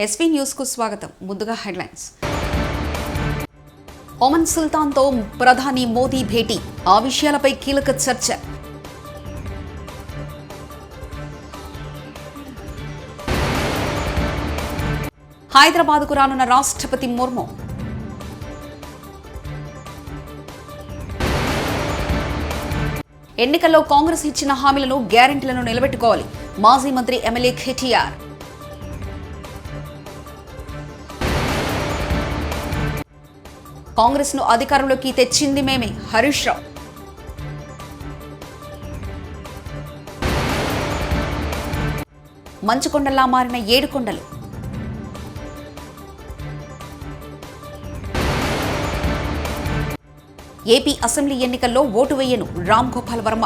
SV news కు స్వాగతం. ముందుగా హెడ్లైన్స్. ఒమన్ సుల్తాన్తో ప్రధాని మోదీ భేటీ, ఆ విషయాలపై కీలక చర్చ. హైదరాబాద్కు రానున్న రాష్ట్రపతి ముర్ము. ఎన్నికల్లో కాంగ్రెస్ ఇచ్చిన హామీలను, గ్యారెంటీలను నిలబెట్టుకోవాలి, మాజీ మంత్రి ఎమ్మెల్యే కేటీఆర్. కాంగ్రెస్ ను అధికారంలోకి తెచ్చింది మేమే, హరీష్ రావు. మంచుకొండలా మారిన 7 కొండలు. ఏపీ అసెంబ్లీ ఎన్నికల్లో ఓటు వేయను, రామ్ గోపాల్ వర్మ.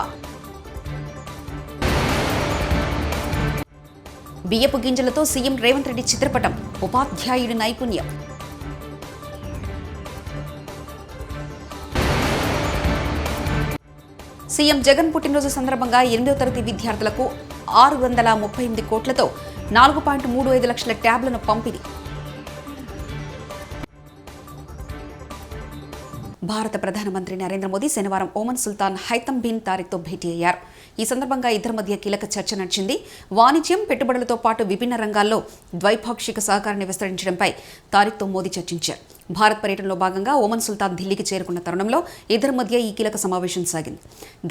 బియ్యపు గింజలతో సీఎం రేవంత్ రెడ్డి చిత్రపటం, ఉపాధ్యాయుడి నైపుణ్యం. సీఎం జగన్ పుట్టినరోజు సందర్భంగా 8వ తరగతి విద్యార్థులకు 638 కోట్లతో 4.35 లక్షల ట్యాబ్లను పంపిణీ. భారత ప్రధానమంత్రి నరేంద్ర మోదీ శనివారం ఒమన్ సుల్తాన్ హైతమ్ బిన్ తారిక్తో భేటీ అయ్యారు. ఈ సందర్భంగా ఇద్దరి మధ్య కీలక చర్చ నడిచింది. వాణిజ్యం, పెట్టుబడులతో పాటు విభిన్న రంగాల్లో ద్వైపాక్షిక సహకారాన్ని విస్తరించడంపై తారిక్తో మోదీ చర్చించారు. భారత్ పర్యటనలో భాగంగా ఒమన్ సుల్తాన్ ఢిల్లీకి చేరుకున్న తరుణంలో ఇద్దరి మధ్య ఈ కీలక సమావేశం సాగింది.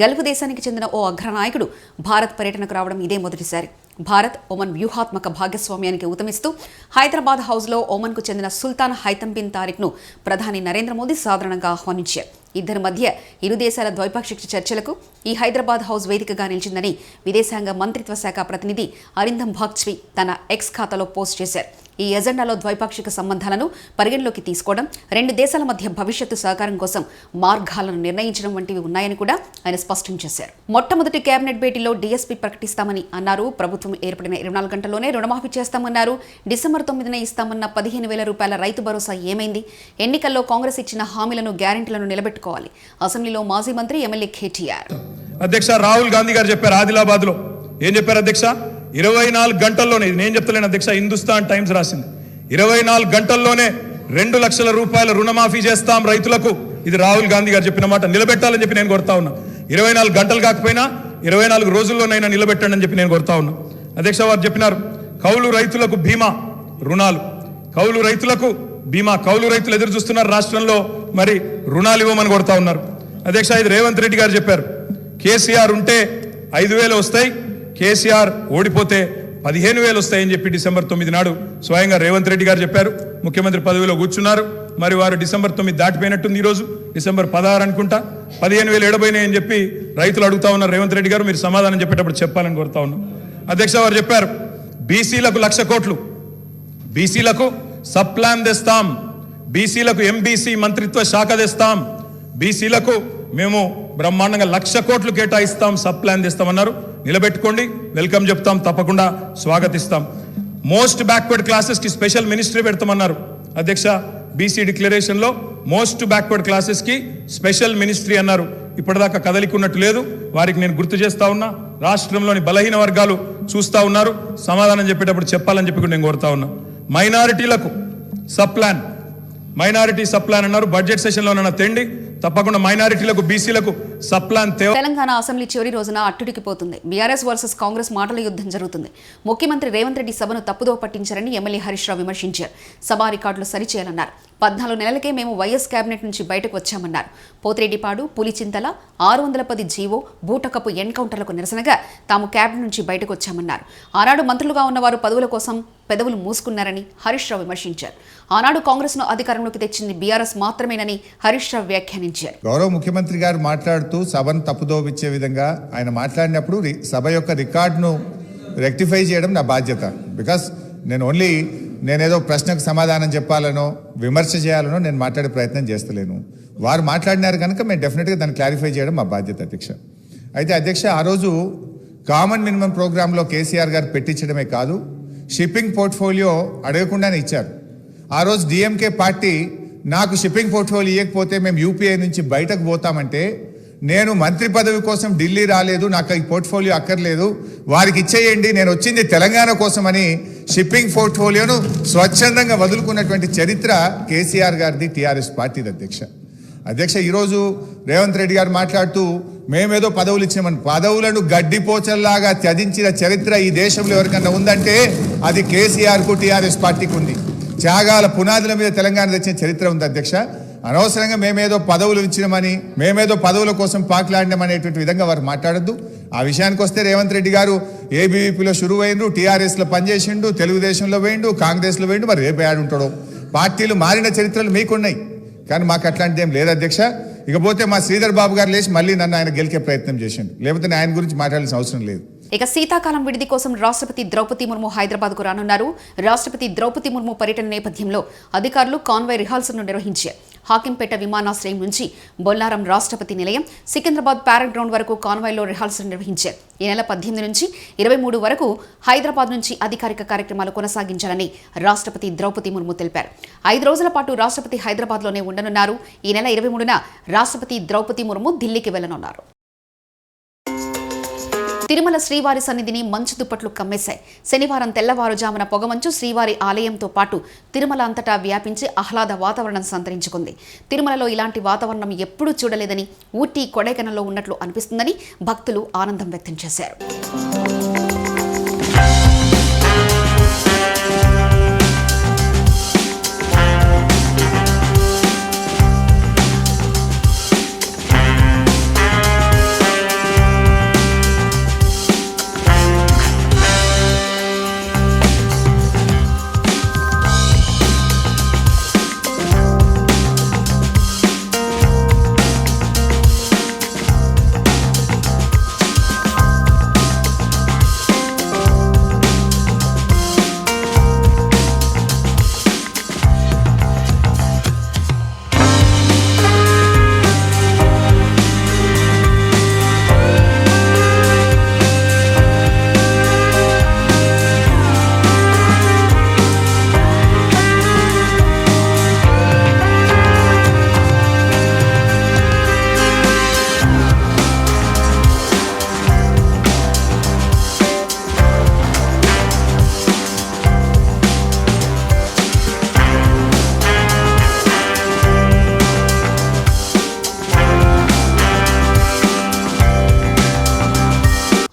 గల్ఫ్ దేశానికి చెందిన ఓ అగ్రనాయకుడు భారత్ పర్యటనకు రావడం ఇదే మొదటిసారి. భారత్ ఒమన్ వ్యూహాత్మక భాగస్వామ్యానికి ఊతమిస్తూ హైదరాబాద్ హౌస్లో ఒమన్కు చెందిన సుల్తాన్ హైతమ్ బిన్ తారిక్ను ప్రధాని నరేంద్ర మోదీ సాధారణంగా ఆహ్వానించారు. ఇద్దరి మధ్య ఇరు దేశాల ద్వైపాక్షిక చర్చలకు ఈ హైదరాబాద్ హౌస్ వేదికగా నిలిచిందని విదేశాంగ మంత్రిత్వ శాఖ ప్రతినిధి అరిందమ్ బాగ్చి తన ఎక్స్ ఖాతాలో పోస్ట్ చేశారు. ఈ ఎజెండాలో ద్వైపాక్షిక సంబంధాలను పరిగణలోకి తీసుకోవడం, రెండు దేశాల మధ్య భవిష్యత్తు సహకారం కోసం మార్గాలను నిర్ణయించడం వంటివి ఉన్నాయని కూడా ఆయన స్పష్టం చేశారు. మొట్టమొదటి కేబినెట్ భేటీలో డీఎస్పీ ప్రకటిస్తామని అన్నారు. ప్రభుత్వం ఏర్పడిన 24 గంటల్లోనే రుణమాఫీ చేస్తామన్నారు. డిసెంబర్ 9న ఇస్తామన్న 15,000 రూపాయల రైతు భరోసా ఏమైంది? ఎన్నికల్లో కాంగ్రెస్ ఇచ్చిన హామీలను, గ్యారెంటీలను నిలబెట్టుకోవాలి. అసెంబ్లీలో మాజీ మంత్రి ఎమ్మెల్యే కేటీఆర్. అధ్యక్ష రాహుల్ గాంధీ గారు చెప్పారు ఆదిలాబాద్ లో. ఏం చెప్పారు అధ్యక్ష? 24 గంటల్లోనే, ఇది నేను చెప్తలేను అధ్యక్ష, హిందుస్థాన్ టైమ్స్ రాసింది. 24 గంటల్లోనే 2 లక్షల రూపాయల రుణమాఫీ చేస్తాం రైతులకు. ఇది రాహుల్ గాంధీ గారు చెప్పిన మాట. నిలబెట్టాలని చెప్పి నేను కోరుతా ఉన్నా. 24 గంటలు కాకపోయినా 24 రోజుల్లోనైనా నిలబెట్టండి అని చెప్పి నేను కోరుతా ఉన్నా. అధ్యక్ష వారు చెప్పినారు కౌలు రైతులకు బీమా, రుణాలు. కౌలు రైతులకు బీమా. కౌలు రైతులు ఎదురు చూస్తున్నారు రాష్ట్రంలో, మరి రుణాలు ఇవ్వమని కోరుతా ఉన్నారు. అధ్యక్ష ఇది రేవంత్ రెడ్డి గారు చెప్పారు. కేసీఆర్ ఉంటే 5,000 వస్తాయి, కేసీఆర్ ఓడిపోతే 15,000 వస్తాయని చెప్పి డిసెంబర్ 9 నాడు స్వయంగా రేవంత్ రెడ్డి గారు చెప్పారు. ముఖ్యమంత్రి పదవిలో కూర్చున్నారు. మరి వారు డిసెంబర్ 9 దాటిపోయినట్టుంది. ఈరోజు డిసెంబర్ 16 అనుకుంటా. 15,000 ఎడబోయినాయని చెప్పి రైతులు అడుగుతా ఉన్నారు. రేవంత్ రెడ్డి గారు మీరు సమాధానం చెప్పేటప్పుడు చెప్పాలని కోరుతా ఉన్నాం. అధ్యక్ష వారు చెప్పారు బీసీలకు 1,00,000 కోట్లు, బీసీలకు సబ్ ప్లాన్ తెస్తాం, బీసీలకు ఎంబీసీ మంత్రిత్వ శాఖ తెస్తాం, బీసీలకు మేము బ్రహ్మాండంగా 1,00,000 కోట్లు కేటాయిస్తాం, సబ్ ప్లాన్ తెస్తామన్నారు. నిలబెట్టుకోండి, వెల్కమ్ చెప్తాం, తప్పకుండా స్వాగతిస్తాం. మోస్ట్ బ్యాక్వర్డ్ క్లాసెస్ కి స్పెషల్ మినిస్ట్రీ పెడతామన్నారు. అధ్యక్ష బీసీ డిక్లరేషన్ లో మోస్ట్ బ్యాక్వర్డ్ క్లాసెస్ కి స్పెషల్ మినిస్ట్రీ అన్నారు. ఇప్పటిదాకా కదలికున్నట్టు లేదు. వారికి నేను గుర్తు చేస్తా ఉన్నా. రాష్ట్రంలోని బలహీన వర్గాలు చూస్తా ఉన్నారు. సమాధానం చెప్పేటప్పుడు చెప్పాలని చెప్పి నేను కోరుతా ఉన్నా. మైనారిటీలకు sub plan, minority sub plan అన్నారు. బడ్జెట్ సెషన్ లో తెండి, తప్పకుండా మైనారిటీలకు, బీసీలకు సబ్ ప్లాన్. తెలంగాణ అసెంబ్లీ చివరి రోజున అట్టుడికిపోతుంది. బీఆర్ఎస్ వర్సెస్ కాంగ్రెస్ మాటల యుద్ధం జరుగుతుంది. ముఖ్యమంత్రి రేవంత్ రెడ్డి సభను తప్పుదో పట్టించారని ఎమ్మెల్యే హరీష్ రావు విమర్శించారు. సభా రికార్డులు సరిచేయాలన్నారు. 14 నెలలకే మేము వైఎస్ కేబినెట్ నుంచి బయటకు వచ్చామన్నారు. పోతిరెడ్డిపాడు, పులిచింతల, 610 జీవో, బూటకపు ఎన్కౌంటర్లకు నిరసనగా తాము కేబినెట్ నుంచి బయటకు వచ్చామన్నారు. ఆనాడు మంత్రులుగా ఉన్నవారు పదవుల కోసం పెదవులు మూసుకున్నారని హరీష్ రావు విమర్శించారు. ఆనాడు కాంగ్రెస్ ను అధికారంలోకి తెచ్చింది బీఆర్ఎస్ మాత్రమేనని హరీష్ రావు వ్యాఖ్యానించారు. గౌరవ ముఖ్యమంత్రి గారు మాట్లాడుతూ సభను తప్పుదోవిచ్చే విధంగా ఆయన మాట్లాడినప్పుడు సభ యొక్క రికార్డును రెక్టిఫై చేయడం నా బాధ్యత. బికాస్ నేనేదో ప్రశ్నకు సమాధానం చెప్పాలనో విమర్శ చేయాలనో నేను మాట్లాడే ప్రయత్నం చేస్తలేను. వారు మాట్లాడినారు కనుక మేము డెఫినెట్గా దాన్ని క్లారిఫై చేయడం మా బాధ్యత అధ్యక్ష. అయితే అధ్యక్ష ఆ రోజు కామన్ మినిమం ప్రోగ్రాంలో కేసీఆర్ గారు పెట్టించడమే కాదు, షిప్పింగ్ పోర్ట్ఫోలియో అడగకుండానే ఇచ్చారు. ఆ రోజు డిఎంకే పార్టీ నాకు షిప్పింగ్ పోర్ట్ఫోలియో ఇవ్వకపోతే మేము యూపీఐ నుంచి బయటకు పోతామంటే నేను మంత్రి పదవి కోసం ఢిల్లీ రాలేదు, నాకు ఈ పోర్ట్ఫోలియో అక్కర్లేదు, వారికి ఇచ్చేయండి, నేను వచ్చింది తెలంగాణ కోసమని షిప్పింగ్ పోర్ట్ఫోలియోను స్వచ్ఛందంగా వదులుకున్నటువంటి చరిత్ర కేసీఆర్ గారిది, టీఆర్ఎస్ పార్టీది అధ్యక్ష. ఈరోజు రేవంత్ రెడ్డి గారు మాట్లాడుతూ మేమేదో పదవులు ఇచ్చినామని, పదవులను గడ్డిపోచల్లాగా త్యజించిన చరిత్ర ఈ దేశంలో ఎవరికన్నా ఉందంటే అది కేసీఆర్కు, టీఆర్ఎస్ పార్టీకి ఉంది. త్యాగాల పునాదుల మీద తెలంగాణ తెచ్చిన చరిత్ర ఉంది అధ్యక్ష. అనవసరంగా మేమేదో పదవులు ఇచ్చినామని, మేమేదో పదవుల కోసం పాకులాడినామనేటువంటి విధంగా వారు మాట్లాడద్దు. ఆ విషయానికి వస్తే రేవంత్ రెడ్డి గారు ఏబీవీపీలో షురువు అయిండ్రు, టీఆర్ఎస్లో పనిచేసిండు, తెలుగుదేశంలో వేయండు, కాంగ్రెస్లో వేయండు, మరి రేపు ఆడుంటాడో. పార్టీలు మారిన చరిత్రలు మీకున్నాయి, కానీ మాకు అట్లాంటిది ఏం లేదు అధ్యక్ష. ఇకపోతే మా శ్రీధర్ బాబు గారు లేచి మళ్ళీ నన్ను ఆయన గెలికే ప్రయత్నం చేసిండు, లేకపోతే ఆయన గురించి మాట్లాడాల్సిన అవసరం లేదు. ఇక శీతాకాలం విడిది కోసం రాష్ట్రపతి ద్రౌపది ముర్ము హైదరాబాద్కు రానున్నారు. రాష్ట్రపతి ద్రౌపది ముర్ము పర్యటన నేపథ్యంలో అధికారులు కాన్వాయ్ రిహార్సల్ను నిర్వహించారు. హాకింపేట విమానాశ్రయం నుంచి బొల్లారం రాష్ట్రపతి నిలయం, సికింద్రాబాద్ ప్యారెడ్ గ్రౌండ్ వరకు కాన్వాయ్లో రిహార్సల్ నిర్వహించారు. ఈ నెల 18 నుంచి 23 వరకు హైదరాబాద్ నుంచి అధికారిక కార్యక్రమాలు కొనసాగించాలని రాష్ట్రపతి ద్రౌపది ముర్ము తెలిపారు. 5 రోజుల పాటు రాష్ట్రపతి హైదరాబాద్లోనే ఉండనున్నారు. ఈ నెల 23న రాష్ట్రపతి ద్రౌపది ముర్ము ఢిల్లీకి వెళ్లనున్నారు. తిరుమల శ్రీవారి సన్నిధిని మంచు దుప్పట్లు కమ్మేశాయి. శనివారం తెల్లవారుజామున పొగమంచు శ్రీవారి ఆలయంతో పాటు తిరుమల అంతటా వ్యాపించి ఆహ్లాద వాతావరణం సంతరించుకుంది. తిరుమలలో ఇలాంటి వాతావరణం ఎప్పుడూ చూడలేదని, ఊటీ, కొడైకెనాల్లో ఉన్నట్లు అనిపిస్తుందని భక్తులు ఆనందం వ్యక్తం చేశారు.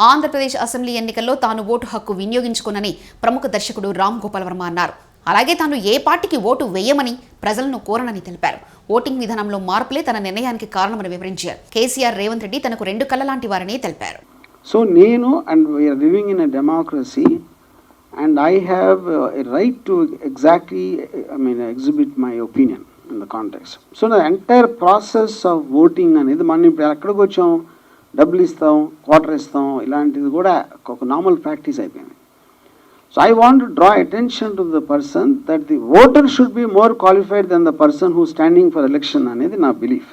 ఆంధ్రప్రదేశ్ అసెంబ్లీ ఎన్నికల్లో తాను ఓటు హక్కు వినియోగించుకోనని ప్రముఖ దర్శకుడు రామ్ గోపాల్ వర్మ అన్నారు. అలాగే తాను ఏ పార్టీకి ఓటు వేయమని ప్రజలను కోరనని తెలిపారు. ఓటింగ్ విధానంలో మార్పులే తన నిర్ణయానికి కారణమని వివరించారు. కేసీఆర్, రేవంత్ రెడ్డి తనకు 2 కళ్ళ లాంటి వారని తెలిపారు. సో నేను and we are living in a democracy and I have a right to exactly exhibit my opinion in the context. So the entire process of voting అనేది మనం ఇప్పుడు ఎక్కడికి వచ్చాం, డబ్బులు ఇస్తాం, క్వార్టర్ ఇస్తాం, ఇలాంటిది కూడా ఒక నార్మల్ ప్రాక్టీస్ అయిపోయింది. So I want to draw attention to the person that the voter should be more qualified than the person who standing for election అనేది నా బిలీఫ్.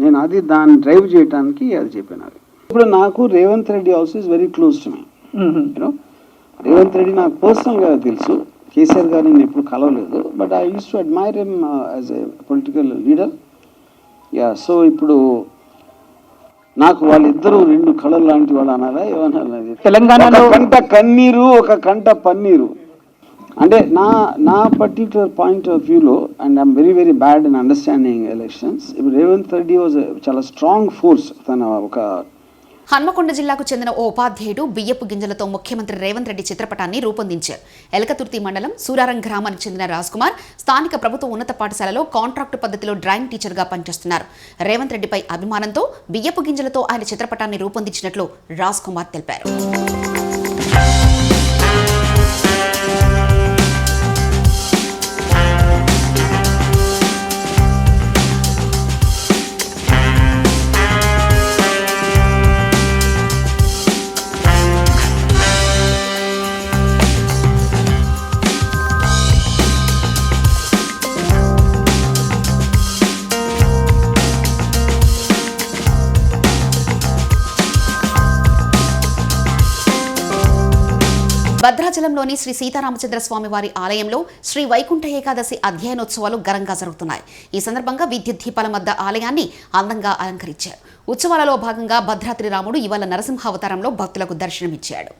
నేను అది దాన్ని డ్రైవ్ చేయడానికి అది చెప్పాను. అది ఇప్పుడు నాకు Revanth Reddy also is very close to me. You know Revanth Reddy నాకు పర్సనల్గా తెలుసు, కేసీఆర్ గారిని నేను ఎప్పుడు కలవలేదు, but I use to admire him as a political leader. Yeah, so ఇప్పుడు నాకు వాళ్ళిద్దరూ 2 కళలు లాంటి వాళ్ళు అన్నారా ఏమన్నా? తెలంగాణలో కంట కన్నీరు, ఒక కంట పన్నీరు. అంటే నా పర్టిక్యులర్ పాయింట్ ఆఫ్ వ్యూలో, and I'm very very bad in understanding elections. ఇప్పుడు రేవంత్ రెడ్డి వాజ్ చాలా స్ట్రాంగ్ ఫోర్స్. తన ఒక హన్మకొండ జిల్లాకు చెందిన ఓ ఉపాధ్యాయుడు బియ్యపు గింజలతో ముఖ్యమంత్రి రేవంత్ రెడ్డి చిత్రపటాన్ని రూపొందించారు. ఎలకతుర్తి మండలం సూరారం గ్రామానికి చెందిన రాజ్ కుమార్ స్థానిక ప్రభుత్వ ఉన్నత పాఠశాలలో కాంట్రాక్టు పద్ధతిలో డ్రాయింగ్ టీచర్గా పనిచేస్తున్నారు. రేవంత్ రెడ్డిపై అభిమానంతో బియ్యపు గింజలతో ఆయన చిత్రపటాన్ని రూపొందించినట్లు రాజ్ కుమార్ తెలిపారు. భద్రాచలంలోని శ్రీ సీతారామచంద్ర స్వామి వారి ఆలయంలో శ్రీ వైకుంఠ ఏకాదశి అధ్యయనోత్సవాలు ఘనంగా జరుగుతున్నాయి. ఈ సందర్భంగా విద్యుత్ దీపాల మధ్య ఆలయాన్ని అందంగా అలంకరించారు. ఉత్సవాలలో భాగంగా భద్రాద్రి రాముడు ఇవాళ నరసింహ అవతారంలో భక్తులకు దర్శనమిచ్చాడు.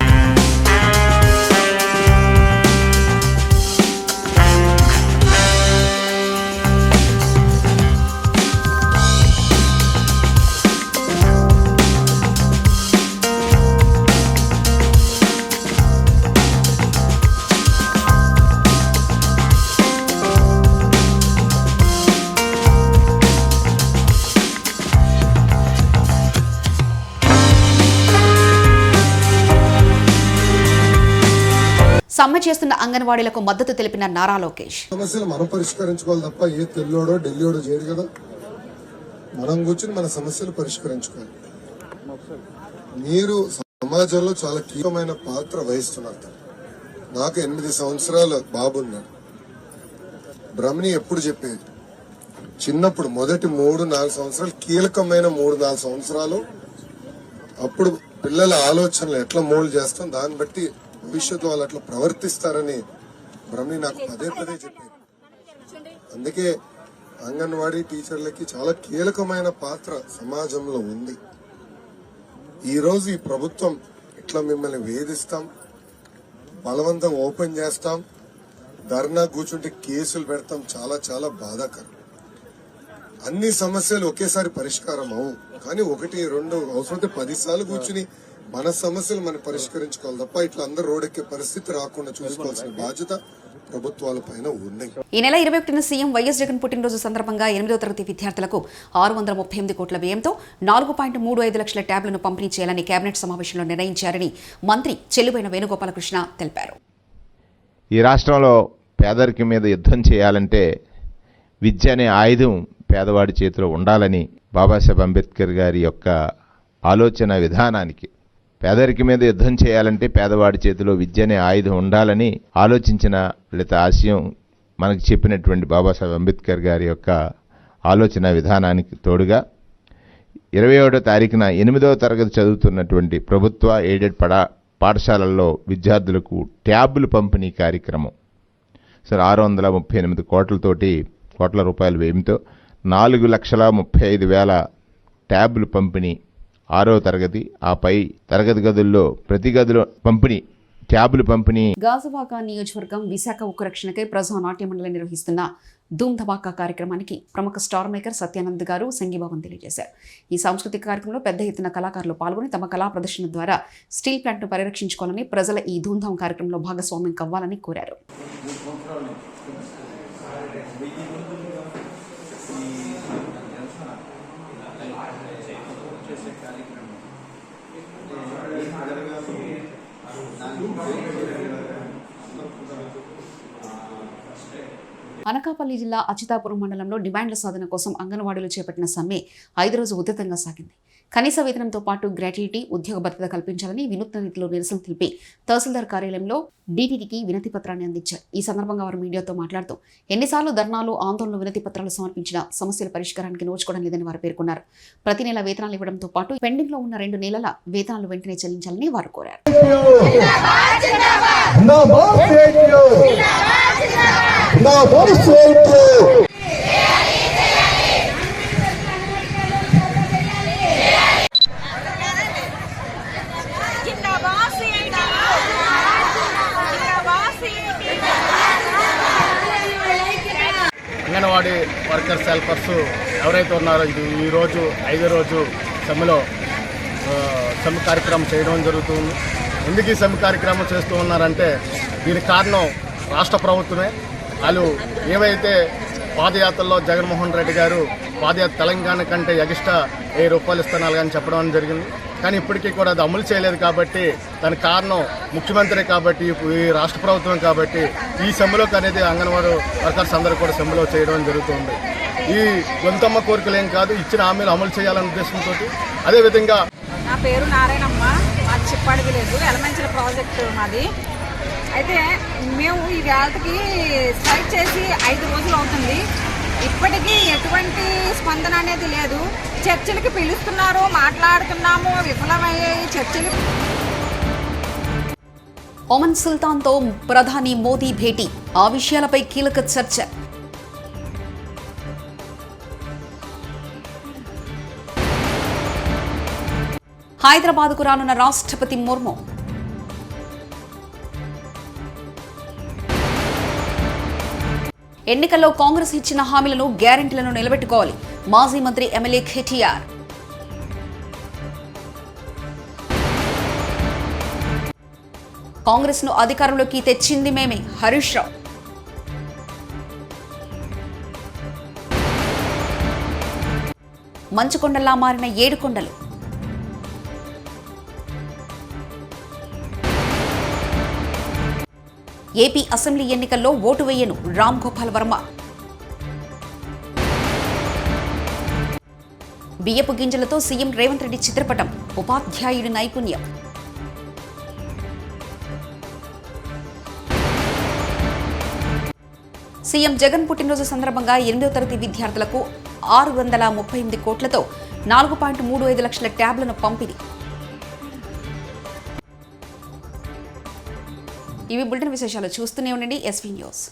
సమ్మె చేస్తున్న అంగన్వాడీలకు మద్దతు తెలిపిన నారా లోకేష్. సమస్యలు మనం పరిష్కరించుకోవాలి తప్ప ఏ తెల్లోడో ఢిల్లీడో చేయడు కదా. మనం కూర్చుని మన సమస్యలు పరిష్కరించుకోవాలి. మీరు సమాజంలో చాలా కీలకమైన పాత్ర వహిస్తున్నారు. నాకు 8 సంవత్సరాల బాబున్నాడు. బ్రహ్మని ఎప్పుడు చెప్పేది, చిన్నప్పుడు మొదటి 3-4 సంవత్సరాలు కీలకమైన 3-4 సంవత్సరాలు, అప్పుడు పిల్లల ఆలోచనలు ఎట్లా మోల్డ్ చేస్తాం, దాన్ని బట్టి భవిష్యత్తు వాళ్ళు అట్లా ప్రవర్తిస్తారని బ్రహ్మని నాకు పదే చెప్పేది. అందుకే అంగన్వాడీ టీచర్లకి చాలా కీలకమైన పాత్ర సమాజంలో ఉంది. ఈ రోజు ఈ ప్రభుత్వం ఇట్లా మిమ్మల్ని వేధిస్తాం, బలవంతం ఓపెన్ చేస్తాం, ధర్నా కూర్చుంటే కేసులు పెడతాం, చాలా చాలా బాధాకరం. అన్ని సమస్యలు ఒకేసారి పరిష్కారం అవు, కానీ 1-2 అవసరమైతే 10 సార్లు కూర్చుని మన సమస్యలు మనం పరిష్కరించుకోవాలి తప్ప ఇట్లా అందరూ రోడ్డెక్కే పరిస్థితి రాకుండా చూసుకోవాల్సిన బాధ్యత ప్రభుత్వాల పైన ఉన్నాయి. ఈ నెల 21న సీఎం వైఎస్ జగన్ పుట్టినరోజు సందర్భంగా 8వ తరగతి విద్యార్థులకు 638 కోట్ల వ్యయంతో 4.35 లక్షల ట్యాబ్లను పంపిణీ చేయాలని కేబినెట్ సమావేశంలో నిర్ణయించారని మంత్రి చెల్లుబోయిన వేణుగోపాలకృష్ణ తెలిపారు. ఈ రాష్ట్రంలో పేదరికం మీద యుద్ధం చేయాలంటే విద్య అనే ఆయుధం పేదవాడి చేతిలో ఉండాలని బాబాసాహెబ్ అంబేద్కర్ గారి యొక్క ఆలోచన విధానానికి, పేదరికం మీద యుద్ధం చేయాలంటే పేదవాడి చేతిలో విద్య అనే ఆయుధం ఉండాలని ఆలోచించిన లేదా ఆశయం మనకు చెప్పినటువంటి బాబాసాహెబ్ అంబేద్కర్ గారి యొక్క ఆలోచన విధానానికి తోడుగా 27వ తారీఖున 8వ తరగతి చదువుతున్నటువంటి ప్రభుత్వ ఎయిడెడ్ పాఠశాలల్లో విద్యార్థులకు ట్యాబ్లు పంపిణీ కార్యక్రమం 638 కోట్ల రూపాయల వ్యయంతో 4,35,000 ట్యాబ్లు పంపిణీ 6వ తరగతి, ఆపై తరగతి గదుల్లో ప్రతి గదిలో పంపిణీ ట్యాబ్లు పంపిణీ. గాజువాక నియోజకవర్గం విశాఖ ఉక్కు రక్షణకై ప్రజా నాట్య మండలి నిర్వహిస్తున్న ధూమ్ ధమాకా కార్యక్రమానికి ప్రముఖ స్టార్ మేకర్ సత్యానంద్ గారు సంఘీభావం తెలియజేశారు. ఈ సాంస్కృతిక కార్యక్రమంలో పెద్ద ఎత్తున కళాకారులు పాల్గొని తమ కళా ప్రదర్శన ద్వారా స్టీల్ ప్లాంట్ను పరిరక్షించుకోవాలని, ప్రజల ఈ ధూమ్ధామ్ కార్యక్రమంలో భాగస్వామ్యం కావాలని కోరారు. అనకాపల్లి జిల్లా అచ్యుతాపురం మండలంలో డిమాండ్ల సాధన కోసం అంగన్వాడీలు చేపట్టిన సమ్మె 5 రోజులు ఉధృతంగా సాగింది. కనీస వేతనంతో పాటు గ్రాట్యుటీ, ఉద్యోగ భద్రత కల్పించాలని వినూత్న రీతిలో నిరసన తెలిపి తహసీల్దార్ కార్యాలయంలో డీటీటీకి వినతి పత్రాన్ని అందించారు. ఈ సందర్భంగా వారు మీడియాతో మాట్లాడుతూ ఎన్నిసార్లు ధర్నాలు, ఆందోళనలు, వినతి పత్రాలు సమర్పించినా సమస్యల పరిష్కారానికి నోచుకోవడం లేదని వారు పేర్కొన్నారు. ప్రతి నెల వేతనాలు ఇవ్వడంతో పాటు పెండింగ్ లో ఉన్న 2 నెలల వేతనాలు వెంటనే చెల్లించాలని వారు కోరారు. అంగన్వాడీ వర్కర్స్, హెల్పర్స్ ఎవరైతే ఉన్నారో ఈరోజు 5వ రోజు సమ్మెలో సమ్మె కార్యక్రమం చేయడం జరుగుతుంది. ఎందుకు ఈ సమ్మె కార్యక్రమం చేస్తూ ఉన్నారంటే దీనికి కారణం రాష్ట్ర ప్రభుత్వమే. వాళ్ళు ఏవైతే పాదయాత్రలో జగన్మోహన్ రెడ్డి గారు పాదయాత్ర తెలంగాణ కంటే ఎక్స్ట్రా 1000 రూపాయలు ఇస్తున్నారు కానీ చెప్పడం జరిగింది. కానీ ఇప్పటికీ కూడా అది అమలు చేయలేదు. కాబట్టి దానికి కారణం ముఖ్యమంత్రి కాబట్టి, ఈ రాష్ట్ర ప్రభుత్వం కాబట్టి ఈ సమ్మెలోకి అనేది అంగన్వాడీ వర్కర్స్ అందరూ కూడా సమ్మెలో చేయడం జరుగుతుంది. ఈ గొంతమ్మ కోరికలు ఏం కాదు, ఇచ్చిన హామీలు అమలు చేయాలనే ఉద్దేశంతో. అదేవిధంగా నా పేరు నారాయణమ్మ, మాది చిప్పాడి విలేజ్, ఎలమెంచల ప్రాజెక్టు మాది. అయితే మేము ఈ వేళకి స్ట్రైక్ చేసి 5 రోజులు అవుతుంది. ఇప్పటికీ ఎటువంటి స్పందన అనేది లేదు. చర్చలకి పిలుస్తున్నారు, మాట్లాడుతున్నాము, విఫలమయ్యాయి చర్చలు. ఒమన్ సుల్తాన్తో ప్రధాని మోదీ భేటీ, ఆ విషయాలపై కీలక చర్చ. హైదరాబాద్కు రానున్న రాష్ట్రపతి ముర్ము. ఎన్నికల్లో కాంగ్రెస్ ఇచ్చిన హామీలను గ్యారెంటీలను నిలబెట్టుకోవాలి. మాజీ మంత్రి ఎమ్మెల్యే కేటీఆర్. కాంగ్రెస్ ను అధికారంలోకి తెచ్చింది మేమే. హరీష్ రావు. మంచుకొండలా మారిన 7 కొండలు. ఏపీ అసెంబ్లీ ఎన్నికల్లో ఓటు వేయను రామ్ గోపాల్ వర్మ. బియ్యపు గింజలతో సీఎం రేవంత్ రెడ్డి చిత్రపటం. ఉపాధ్యాయుడి నైపుణ్యం. సీఎం జగన్ పుట్టినరోజు సందర్భంగా 8వ తరగతి విద్యార్థులకు 638 కోట్లతో 4.35 లక్షల ట్యాబ్లను పంపిణీ. ఇవి బులెటిన్ విశేషాలు. చూస్తూనే ఉండండి ఎస్వీ న్యూస్.